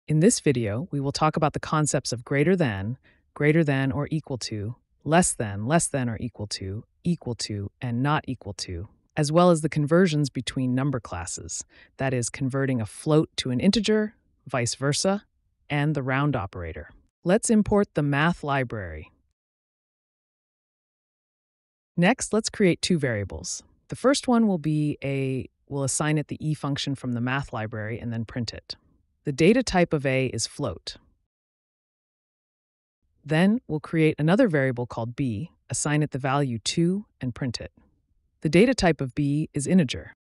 In this video, we will talk about the concepts of greater than or equal to, less than or equal to, and not equal to, as well as the conversions between number classes, that is, converting a float to an integer, vice versa, and the round operator. Let's import the math library. Next, let's create two variables. The first one we'll assign it the e function from the math library and then print it. The data type of a is float. Then we'll create another variable called b, assign it the value 2, and print it. The data type of b is integer.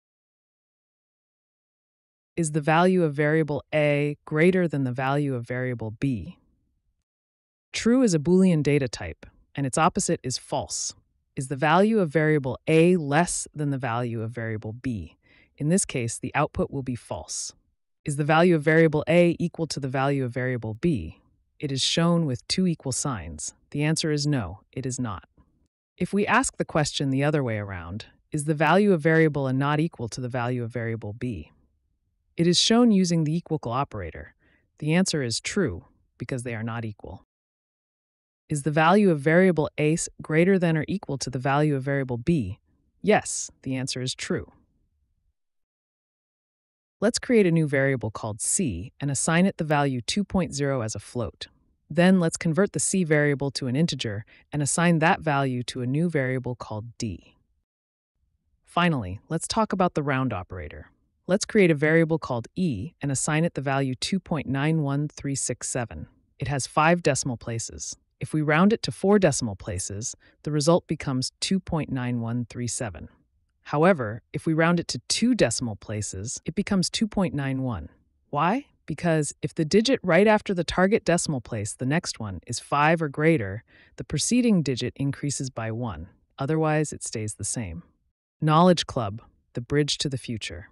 Is the value of variable a greater than the value of variable b? True is a Boolean data type, and its opposite is false. Is the value of variable a less than the value of variable b? In this case, the output will be false. Is the value of variable a equal to the value of variable b? It is shown with two equal signs. The answer is no, it is not. If we ask the question the other way around, is the value of variable a not equal to the value of variable b? It is shown using the equal operator. The answer is true, because they are not equal. Is the value of variable a greater than or equal to the value of variable b? Yes, the answer is true. Let's create a new variable called c and assign it the value 2.0 as a float. Then let's convert the c variable to an integer and assign that value to a new variable called d. Finally, let's talk about the round operator. Let's create a variable called e and assign it the value 2.91367. It has 5 decimal places. If we round it to 4 decimal places, the result becomes 2.9137. However, if we round it to 2 decimal places, it becomes 2.91. Why? Because if the digit right after the target decimal place, the next one, is 5 or greater, the preceding digit increases by 1. Otherwise, it stays the same. Knowledge Club, the bridge to the future.